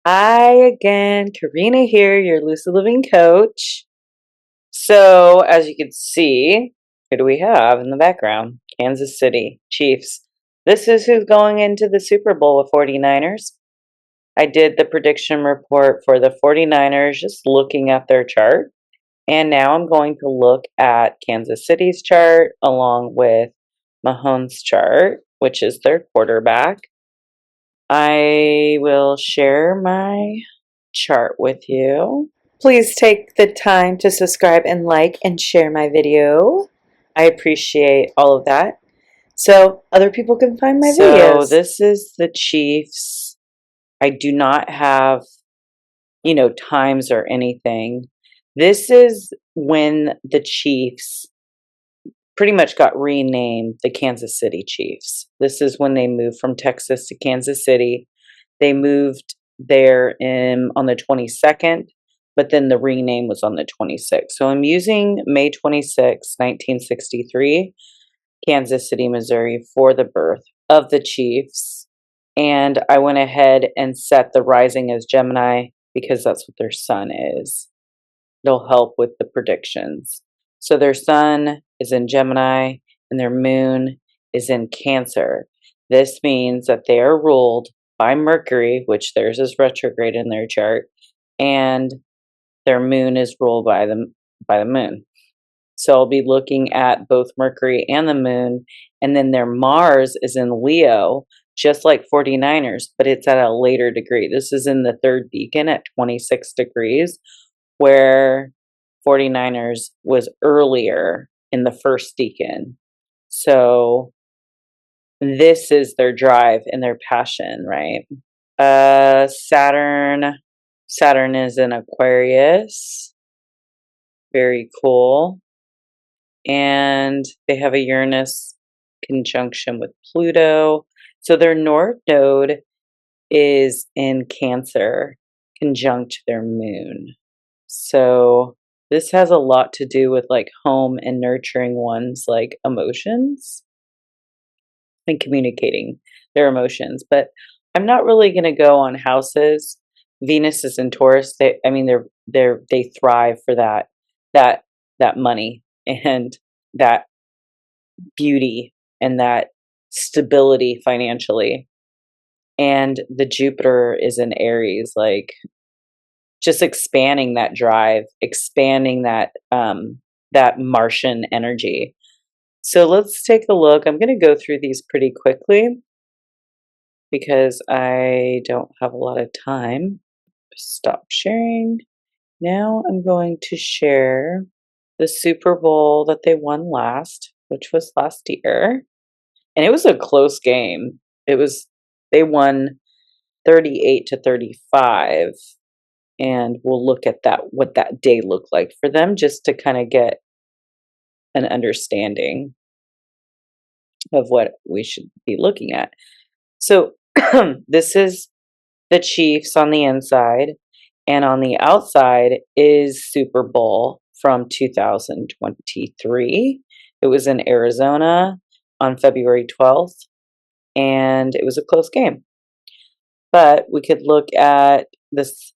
Hi again, Karina here, your lucid living coach. So, as you can see, who do we have in the background? Kansas City Chiefs. This is who's going into the Super Bowl with 49ers. I did the prediction report for the 49ers, just looking at their chart. And now I'm going to look at Kansas City's chart along with Mahomes' chart, which is their quarterback. I will share my chart with you. Please take the time to subscribe and like and share my video. I appreciate all of that. So other people can find my videos. So this is the Chiefs. I do not have, times or anything. This is when the Chiefs pretty much got renamed the Kansas City Chiefs. This is when they moved from Texas to Kansas City. They moved there on the 22nd, but then the rename was on the 26th. So I'm using May 26, 1963, Kansas City, Missouri, for the birth of the Chiefs. And I went ahead and set the rising as Gemini because that's what their sun is. It'll help with the predictions. So their sun is in Gemini and their moon is in Cancer. This means that they are ruled by Mercury, which theirs is retrograde in their chart, and their moon is ruled by the moon. So I'll be looking at both Mercury and the moon, and then their Mars is in Leo, just like 49ers, but it's at a later degree. This is in the third decan at 26 degrees, where 49ers was earlier in the first decan. So this is their drive and their passion, right? Saturn is in Aquarius. Very cool. And they have a Uranus conjunction with Pluto. So their north node is in Cancer, conjunct their moon. So this has a lot to do with like home and nurturing one's like emotions and communicating their emotions. But I'm not really going to go on houses. Venus is in Taurus. They thrive for that money and that beauty and that stability financially. And the Jupiter is in Aries, like just expanding that drive, expanding that that Martian energy. So let's take a look. I'm going to go through these pretty quickly because I don't have a lot of time. Stop sharing. Now I'm going to share the Super Bowl that they won last, which was last year. And it was a close game. They won 38-35. And we'll look at what that day looked like for them, just to kind of get an understanding of what we should be looking at. So this is the Chiefs on the inside, and on the outside is Super Bowl from 2023. It was in Arizona on February 12th, and it was a close game. But we could look at this.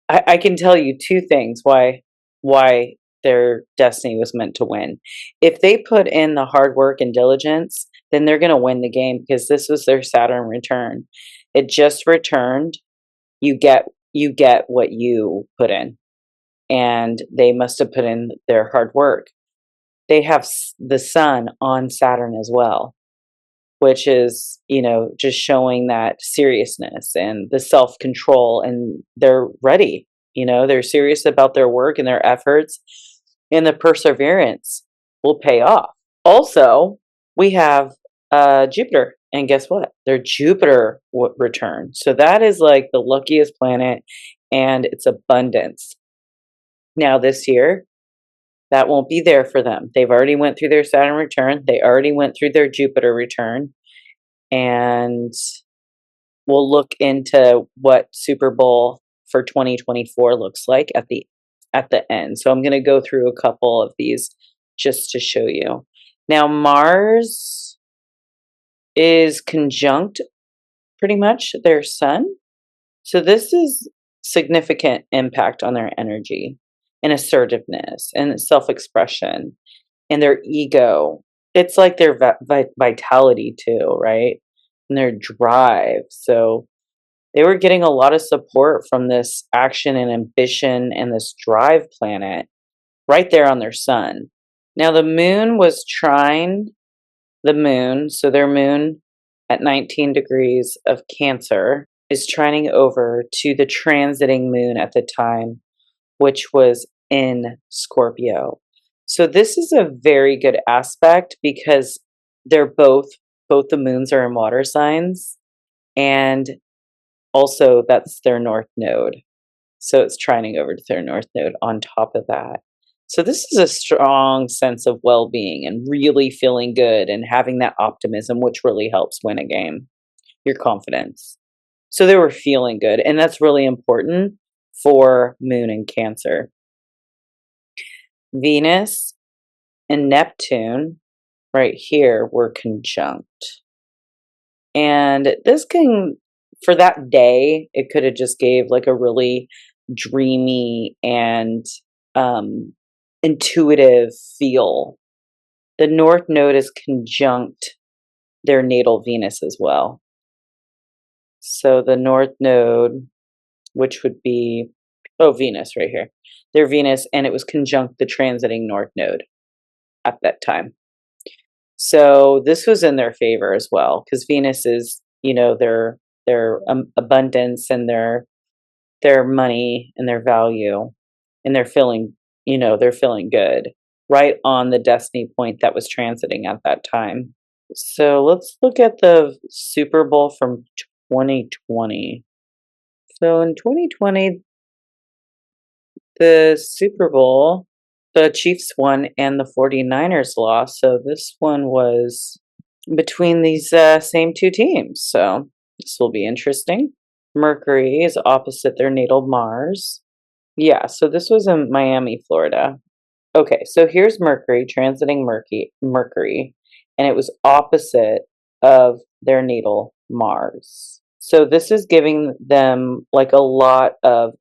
I can tell you two things why their destiny was meant to win. If they put in the hard work and diligence, then they're going to win the game because this was their Saturn return. It just returned. You get what you put in, and they must have put in their hard work. They have the sun on Saturn as well, which is, just showing that seriousness and the self-control, and they're ready. They're serious about their work and their efforts, and the perseverance will pay off. Also, we have Jupiter, and guess what? Their Jupiter return. So that is like the luckiest planet, and it's abundance. Now this year, that won't be there for them. They've already went through their Saturn return. They already went through their Jupiter return. And we'll look into what Super Bowl for 2024 looks like at the end. So I'm going to go through a couple of these just to show you. Now Mars is conjunct pretty much their sun. So this is significant impact on their energy and assertiveness and self-expression and their ego. It's like their vitality too, right? And their drive. So they were getting a lot of support from this action and ambition and this drive planet right there on their sun. Now the moon was trine the moon, so their moon at 19 degrees of Cancer is trining over to the transiting moon at the time, which was in Scorpio. So this is a very good aspect because they're both the moons are in water signs, and also that's their north node. So it's trining over to their north node on top of that. So this is a strong sense of well-being and really feeling good and having that optimism, which really helps win a game, your confidence. So they were feeling good, and that's really important for Moon and Cancer. Venus and Neptune right here were conjunct. And this can, for that day, it could have just gave like a really dreamy and intuitive feel. The North Node is conjunct their natal Venus as well. So the North Node, which would be, Venus right here. Their Venus, and it was conjunct the transiting North Node at that time. So this was in their favor as well, because Venus is, their abundance and their money and their value, and they're feeling good right on the destiny point that was transiting at that time. So let's look at the Super Bowl from 2020. So in 2020, the Super Bowl, the Chiefs won and the 49ers lost. So this one was between these same two teams. So this will be interesting. Mercury is opposite their natal Mars. Yeah, so this was in Miami, Florida. Okay, so here's Mercury transiting Mercury, and it was opposite of their natal Mars. So this is giving them like a lot of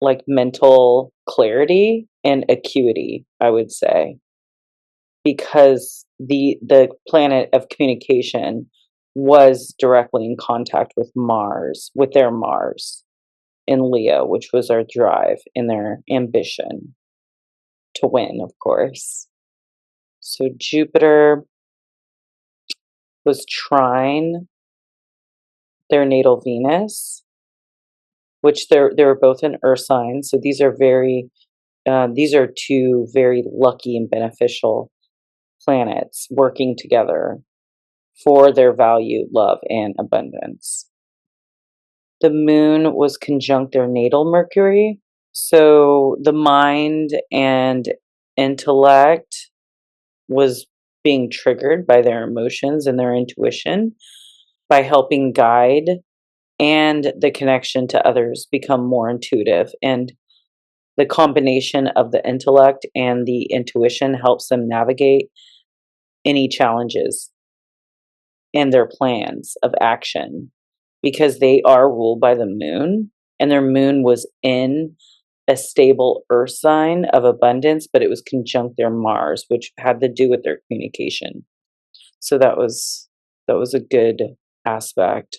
like mental clarity and acuity, I would say, because the planet of communication was directly in contact with Mars, with their Mars in Leo, which was our drive and their ambition to win, of course. So Jupiter was trine their natal Venus, which they were both in Earth signs. So these are two very lucky and beneficial planets working together for their value, love, and abundance. The moon was conjunct their natal Mercury. So the mind and intellect was being triggered by their emotions and their intuition by helping guide, and the connection to others become more intuitive. And the combination of the intellect and the intuition helps them navigate any challenges and their plans of action, because they are ruled by the moon, and their moon was in a stable earth sign of abundance, but it was conjunct their Mars, which had to do with their communication. So that was a good aspect.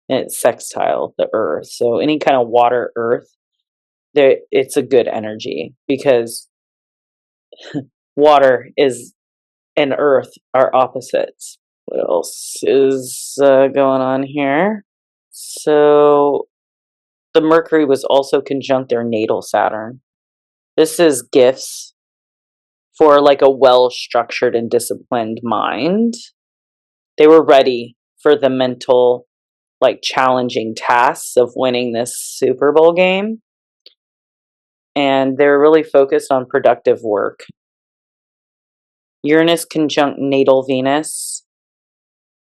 And it's sextile the earth. So any kind of water earth, it's a good energy, because water is and earth are opposites. What else is going on here? So the Mercury was also conjunct their natal Saturn. This is gifts for like a well-structured and disciplined mind. They were ready for the mental, like challenging tasks of winning this Super Bowl game. And they're really focused on productive work. Uranus conjunct natal Venus.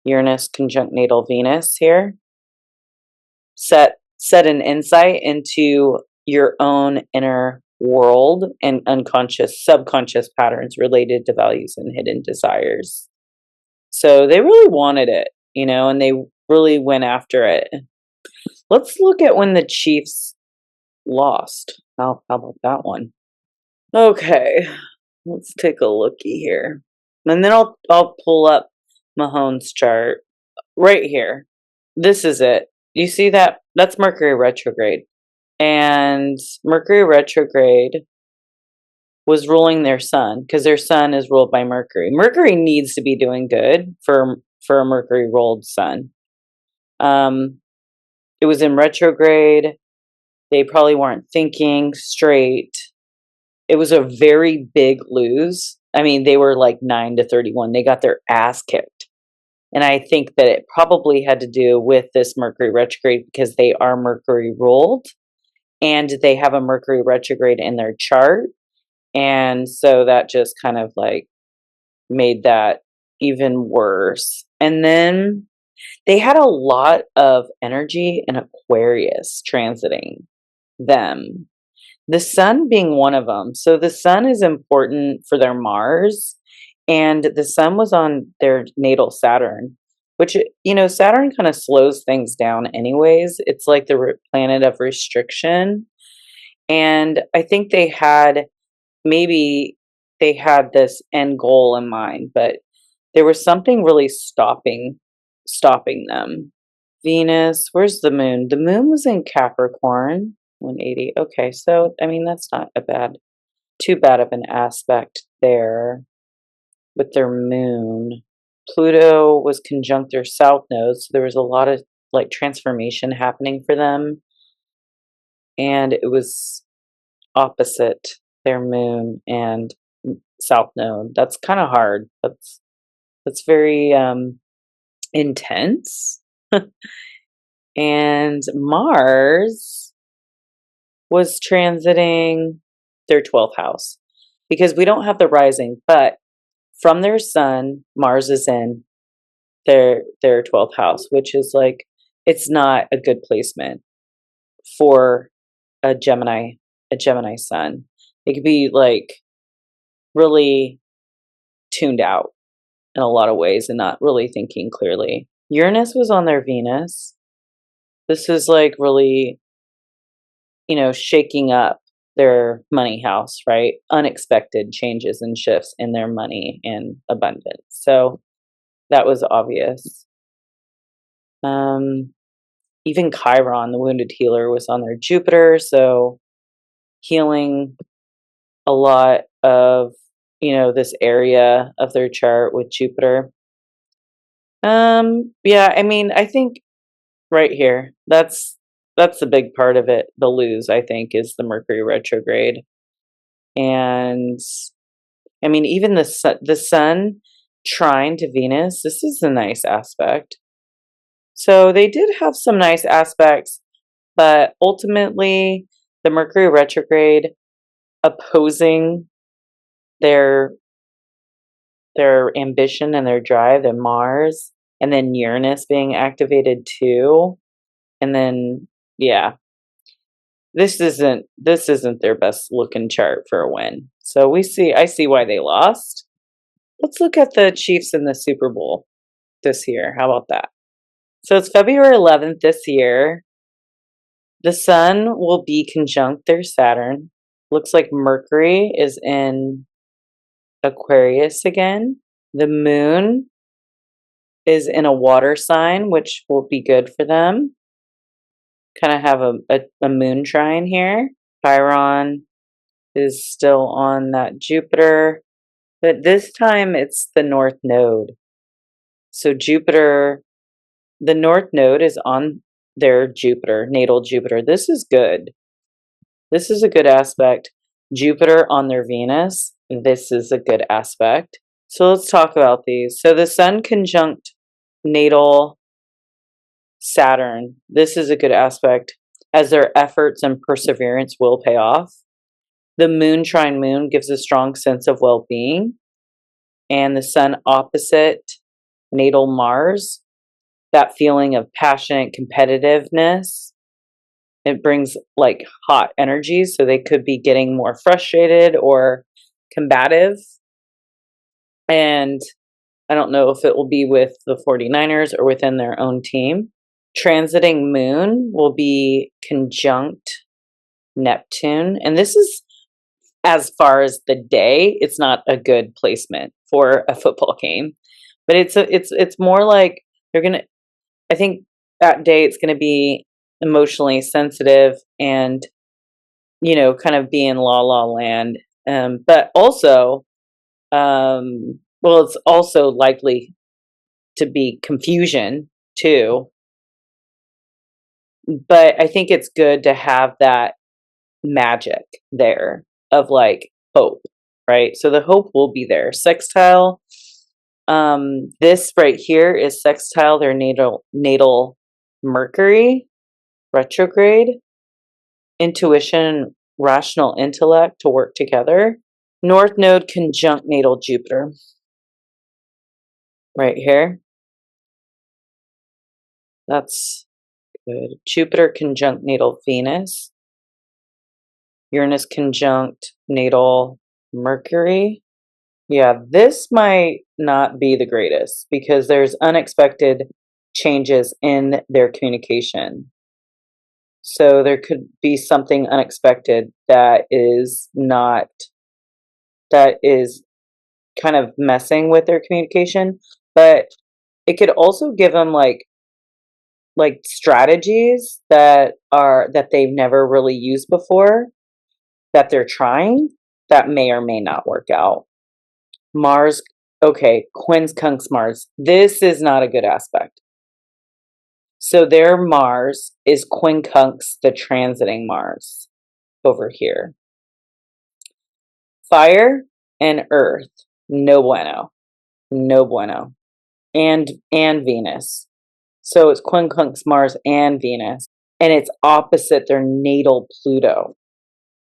Uranus conjunct natal Venus here. Set an insight into your own inner world and subconscious patterns related to values and hidden desires. So they really wanted it, and they really went after it. Let's look at when the Chiefs lost. How about that one? Okay, let's take a looky here. And then I'll pull up Mahomes' chart right here. This is it. You see that? That's Mercury retrograde. And Mercury retrograde was ruling their sun because their sun is ruled by Mercury. Mercury needs to be doing good for a Mercury ruled sun. It was in retrograde. They probably weren't thinking straight. It was a very big lose. I mean, they were like 9-31. They got their ass kicked. And I think that it probably had to do with this Mercury retrograde because they are Mercury ruled and they have a Mercury retrograde in their chart. And so that just kind of like made that even worse. And then they had a lot of energy in Aquarius transiting them. The sun being one of them. So the sun is important for their Mars, and the sun was on their natal Saturn, which, you know, Saturn kind of slows things down anyways. It's like the planet of restriction. And I think maybe they had this end goal in mind, but there was something really stopping them. Venus, where's the moon? The moon was in Capricorn, 180. Okay, so I mean that's not too bad of an aspect there with their moon. Pluto was conjunct their south node, so there was a lot of like transformation happening for them, and it was opposite their moon and south node. That's kind of hard. That's very intense. And Mars was transiting their 12th house because we don't have the rising, but from their sun, Mars is in their 12th house, which is like, it's not a good placement for a Gemini sun. It could be like really tuned out in a lot of ways and not really thinking clearly. Uranus was on their Venus. This is like really, you know, shaking up their money house, right? Unexpected changes and shifts in their money and abundance. So that was obvious. Even Chiron, the wounded healer, was on their Jupiter. So healing a lot of, you know, this area of their chart with Jupiter. Yeah, I mean, I think right here, that's the big part of it. The lose, I think, is the Mercury retrograde. And I mean, even the sun trine to Venus, this is a nice aspect. So they did have some nice aspects, but ultimately the Mercury retrograde opposing their ambition and their drive and Mars, and then Uranus being activated too. And then, yeah, this isn't their best looking chart for a win. So I see why they lost. Let's look at the Chiefs in the Super Bowl this year. How about that? So it's February 11th this year. The sun will be conjunct their Saturn. Looks like Mercury is in Aquarius again. The moon is in a water sign, which will be good for them. Kind of have a moon trine here. Chiron is still on that Jupiter, but this time it's the North Node. So Jupiter, the North Node is on their Jupiter, natal Jupiter. This is good. This is a good aspect. Jupiter on their Venus. This is a good aspect. So let's talk about these. So the sun conjunct natal Saturn. This is a good aspect as their efforts and perseverance will pay off. The moon trine moon gives a strong sense of well-being. And the sun opposite natal Mars, that feeling of passionate competitiveness. It brings like hot energy, so they could be getting more frustrated or combative. And I don't know if it will be with the 49ers or within their own team. transiting moon will be conjunct Neptune. And this is, as far as the day, it's not a good placement for a football game. But it's more like they're gonna, I think that day it's gonna be emotionally sensitive and, you know, kind of be in la la land. But also, well, it's also likely to be confusion too. But I think it's good to have that magic there of like hope, right? So the hope will be there. Sextile, this right here is sextile their natal Mercury retrograde. Intuition, rational intellect to work together. North node conjunct natal Jupiter right here. That's good. Jupiter conjunct natal Venus. Uranus conjunct natal Mercury. Yeah, this might not be the greatest because there's unexpected changes in their communication. So there could be something unexpected that is kind of messing with their communication, but it could also give them like strategies that they've never really used before that they're trying that may or may not work out. Mars, okay, quincunx Mars. This is not a good aspect. So their Mars is quincunx, the transiting Mars over here. Fire and earth, no bueno. No bueno. And Venus. So it's quincunx Mars and Venus. And it's opposite their natal Pluto.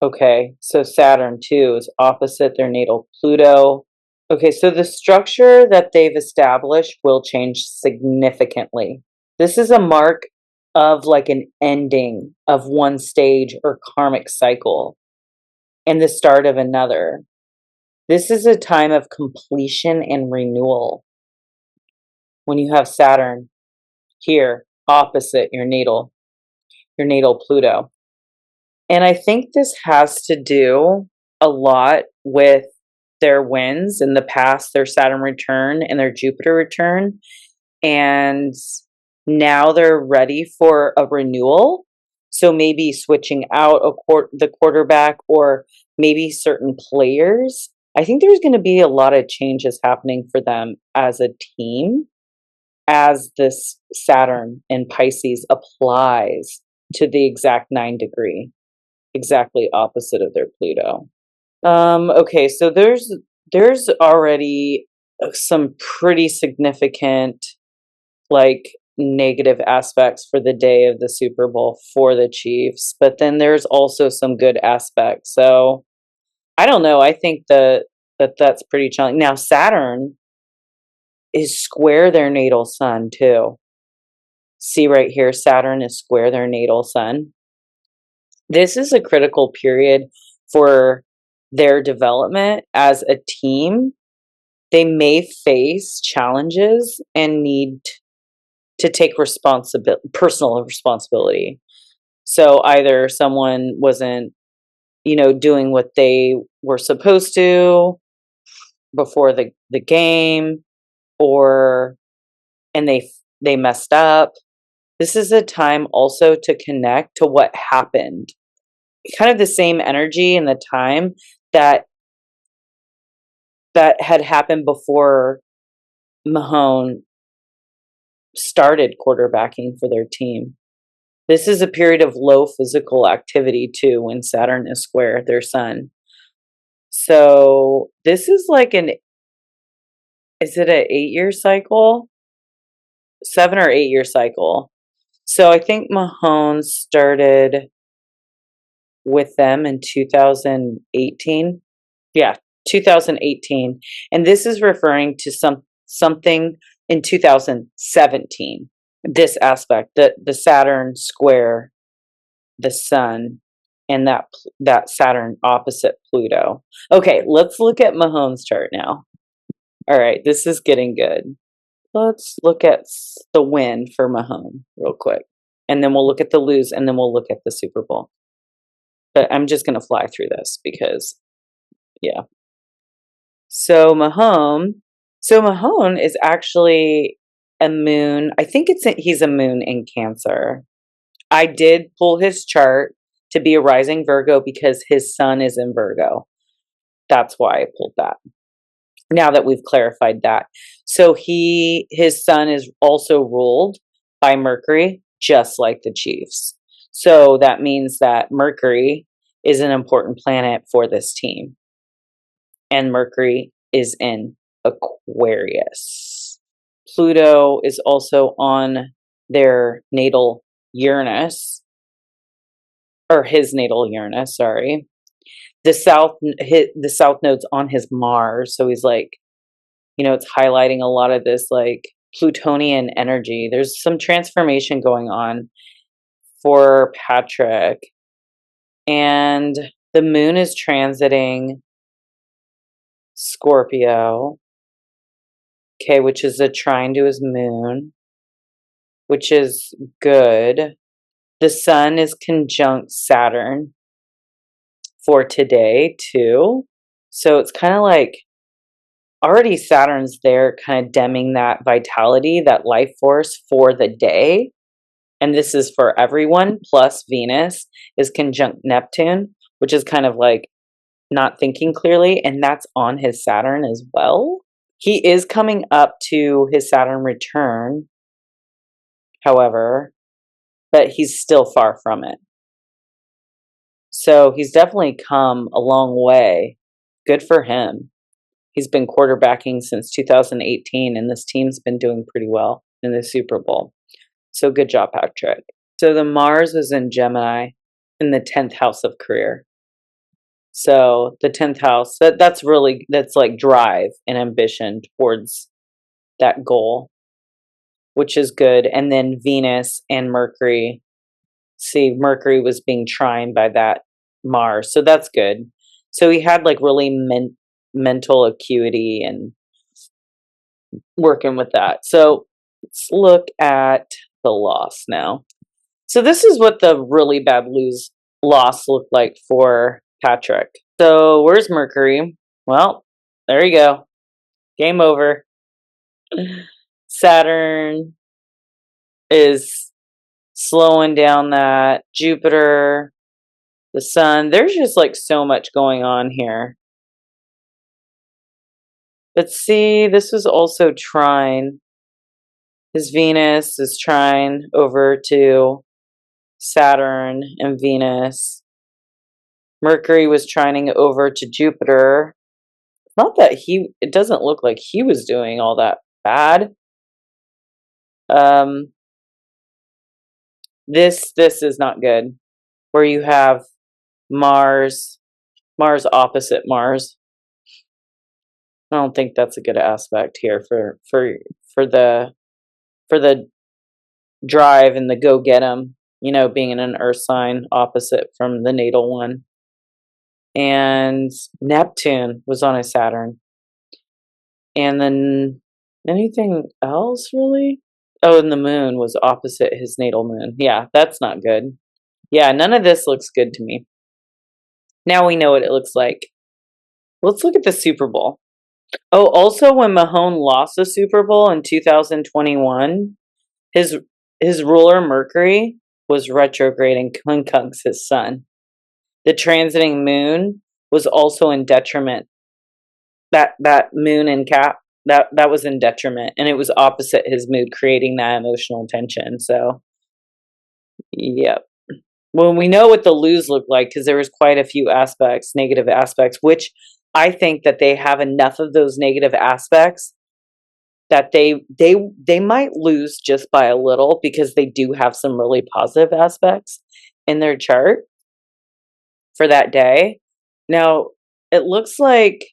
Okay, so Saturn too is opposite their natal Pluto. Okay, so the structure that they've established will change significantly. This is a mark of like an ending of one stage or karmic cycle and the start of another. This is a time of completion and renewal. When you have Saturn here opposite your natal Pluto. And I think this has to do a lot with their wins in the past, their Saturn return and their Jupiter return. And now they're ready for a renewal. So maybe switching out the quarterback or maybe certain players. I think there's going to be a lot of changes happening for them as a team as this Saturn in Pisces applies to the exact 9-degree, exactly opposite of their Pluto. Okay, so there's already some pretty significant like negative aspects for the day of the Super Bowl for the Chiefs, but then there's also some good aspects. So I don't know. I think that's pretty challenging. Now Saturn is square their natal sun too. See right here, Saturn is square their natal sun. This is a critical period for their development as a team. They may face challenges and need to take personal responsibility. So either someone wasn't, doing what they were supposed to before the game, and they messed up. This is a time also to connect to what happened. Kind of the same energy and the time that had happened before Mahomes started quarterbacking for their team. This is a period of low physical activity too when Saturn is square their sun. So this is like is it an 8-year cycle? 7 or 8-year cycle. So I think Mahomes started with them in 2018. Yeah, 2018. And this is referring to something in 2017. This aspect, the Saturn square the sun and that Saturn opposite Pluto. Okay, let's look at Mahomes' chart now. All right, this is getting good. Let's look at the win for Mahomes real quick. And then we'll look at the lose, and then we'll look at the Super Bowl. But I'm just going to fly through this because, yeah. So Mahomes is actually a moon. I think he's a moon in Cancer. I did pull his chart to be a rising Virgo because his sun is in Virgo. That's why I pulled that. Now that we've clarified that. So his sun is also ruled by Mercury, just like the Chiefs. So that means that Mercury is an important planet for this team. And Mercury is in Aquarius. Pluto is also on their natal Uranus, or his natal Uranus, sorry. The south node's on his Mars, so he's like, you know, it's highlighting a lot of this like Plutonian energy. There's some transformation going on for Patrick. And the moon is transiting Scorpio, okay, which is a trine to his moon, which is good. The sun is conjunct Saturn for today too. So it's kind of like already Saturn's there kind of dimming that vitality, that life force for the day. And this is for everyone. Plus Venus is conjunct Neptune, which is kind of like not thinking clearly. And that's on his Saturn as well. He is coming up to his Saturn return, however, but he's still far from it. So he's definitely come a long way. Good for him. He's been quarterbacking since 2018, and this team's been doing pretty well in the Super Bowl. So good job, Patrick. So the Mars is in Gemini in the 10th house of career. So the 10th house, that's like drive and ambition towards that goal, which is good. And then Venus and Mercury. See, Mercury was being trined by that Mars. So that's good. So he had like really mental acuity and working with that. So let's look at the loss now. So this is what the really bad loss looked like for Patrick. So where's Mercury? Well, there you go. Game over. Saturn is slowing down that. Jupiter, the sun. There's just like so much going on here. But see, this was also trine. His Venus is trine over to Saturn and Venus. Mercury was trining over to Jupiter. Not that it doesn't look like he was doing all that bad. This is not good. Where you have Mars opposite Mars. I don't think that's a good aspect here for the drive and the go get 'em, you know, being in an earth sign opposite from the natal one. And Neptune was on his Saturn. And then anything else really? Oh, and the moon was opposite his natal moon. Yeah, that's not good. Yeah, none of this looks good to me. Now we know what it looks like. Let's look at the Super Bowl. Oh, also when Mahomes lost the Super Bowl in 2021, his ruler Mercury was retrograde and conjuncts his sun. The transiting moon was also in detriment. That moon in Cap, that was in detriment, and it was opposite his mood, creating that emotional tension. So, yep. Well, we know what the lose looked like because there was quite a few aspects, negative aspects, which I think that they have enough of those negative aspects that they might lose just by a little because they do have some really positive aspects in their chart for that day. Now, it looks like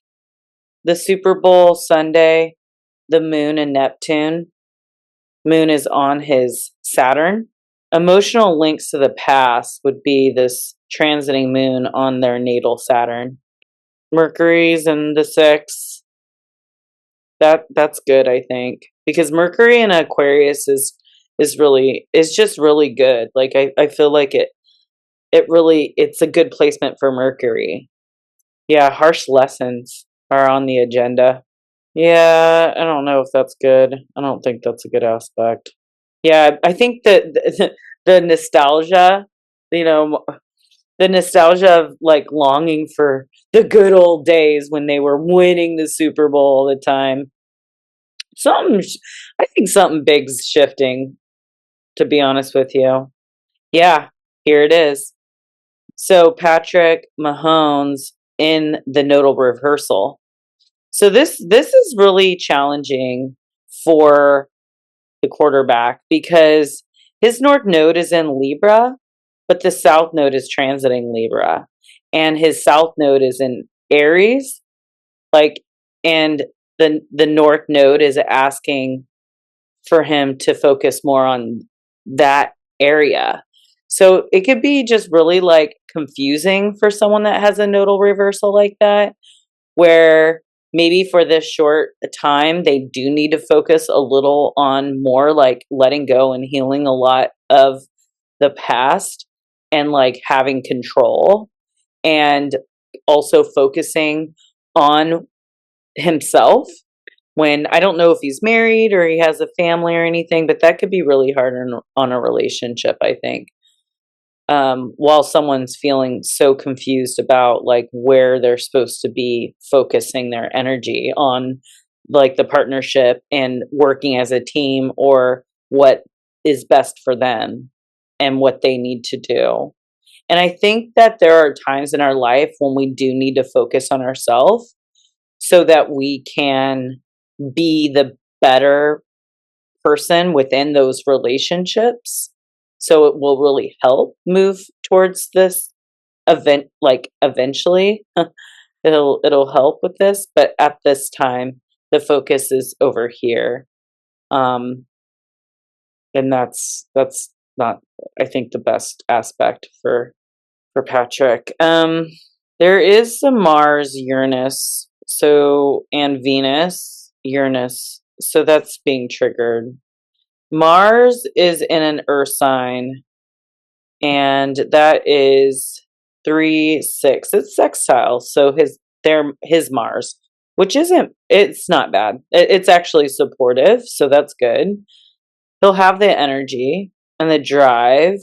the Super Bowl Sunday, the moon and Neptune. Moon is on his Saturn. Emotional links to the past would be this transiting moon on their natal Saturn. Mercury's in the 6th. That's good, I think. because Mercury in Aquarius is just really good. Like I feel like it's a good placement for Mercury. Yeah, harsh lessons are on the agenda. Yeah, I don't know if that's good. I don't think that's a good aspect. Yeah, I think that the nostalgia, you know, the nostalgia of like longing for the good old days when they were winning the Super Bowl all the time. I think something big's shifting, to be honest with you. Yeah, here it is. So Patrick Mahomes in the nodal reversal. So this is really challenging for the quarterback because his north node is in Libra, but the south node is transiting Libra, and his south node is in Aries, like, and the north node is asking for him to focus more on that area. So it could be just really like confusing for someone that has a nodal reversal like that, where maybe for this short time they do need to focus a little on more like letting go and healing a lot of the past and like having control, and also focusing on himself. When I don't know if he's married or he has a family or anything, but that could be really hard on a relationship, I think. While someone's feeling so confused about like where they're supposed to be focusing their energy on, like the partnership and working as a team, or what is best for them and what they need to do. And I think that there are times in our life when we do need to focus on ourselves so that we can be the better person within those relationships. So it will really help move towards this event, like eventually it'll help with this, but at this time the focus is over here. And that's not, I think, the best aspect for Patrick. There is some Mars Uranus, so, and Venus Uranus, so that's being triggered. Mars is in an earth sign, and that is 3-6. It's sextile, so his Mars, which it's not bad. It's actually supportive, so that's good. He'll have the energy and the drive.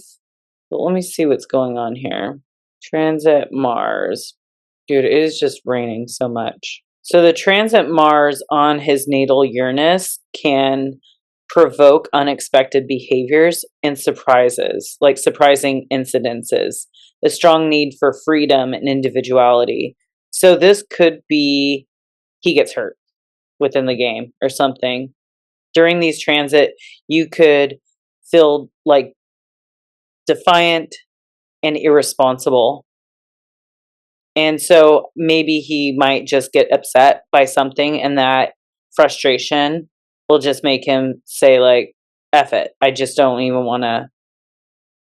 But let me see what's going on here. Transit Mars. Dude, it is just raining so much. So the transit Mars on his natal Uranus can provoke unexpected behaviors and surprises, like surprising incidences, a strong need for freedom and individuality. So this could be he gets hurt within the game or something. During these transit, you could feel like defiant and irresponsible. And so maybe he might just get upset by something, and that frustration will just make him say like, F it. I don't even want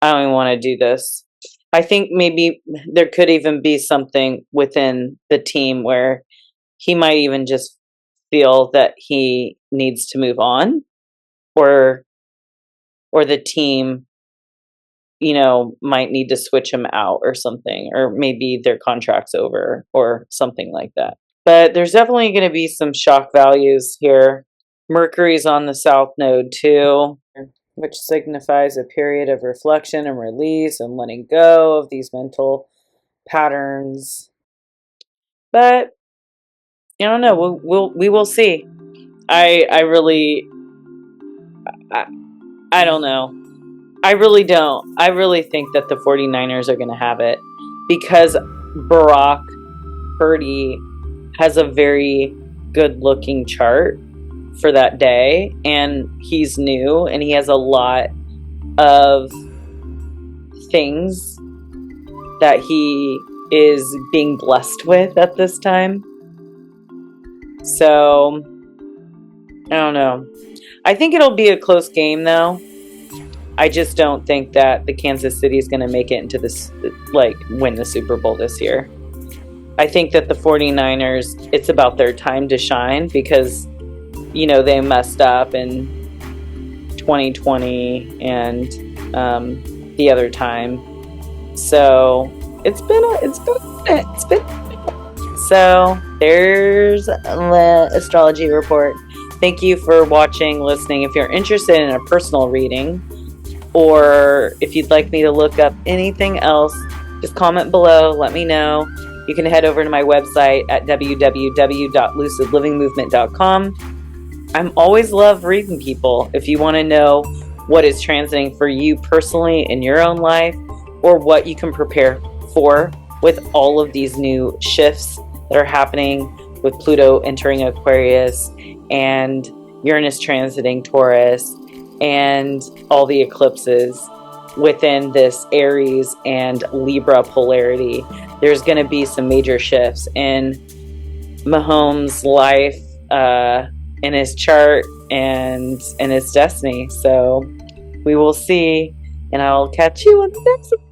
to do this. I think maybe there could even be something within the team where he might even just feel that he needs to move on, or the team, might need to switch him out or something, or maybe their contract's over or something like that. But there's definitely going to be some shock values here. Mercury's on the south node too, which signifies a period of reflection and release and letting go of these mental patterns. But I don't know. We will see. I don't know. I really don't. I really think that the 49ers are going to have it, because Brock Purdy has a very good looking chart for that day, and he's new, and he has a lot of things that he is being blessed with at this time. So I don't know. I think it'll be a close game though. I just don't think that the Kansas City is going to make it into this, like, win the Super Bowl this year. I think that the 49ers, it's about their time to shine, because you know, they messed up in 2020 and the other time. So it's been so there's the astrology report. Thank you for watching, listening. If you're interested in a personal reading, or if you'd like me to look up anything else, just comment below, let me know. You can head over to my website at www.lucidlivingmovement.com. I'm always love reading people. If you want to know what is transiting for you personally in your own life, or what you can prepare for with all of these new shifts that are happening with Pluto entering Aquarius and Uranus transiting Taurus and all the eclipses within this Aries and Libra polarity. There's going to be some major shifts in Mahomes' life, in his chart, and in his destiny. So we will see, and I'll catch you on the next one.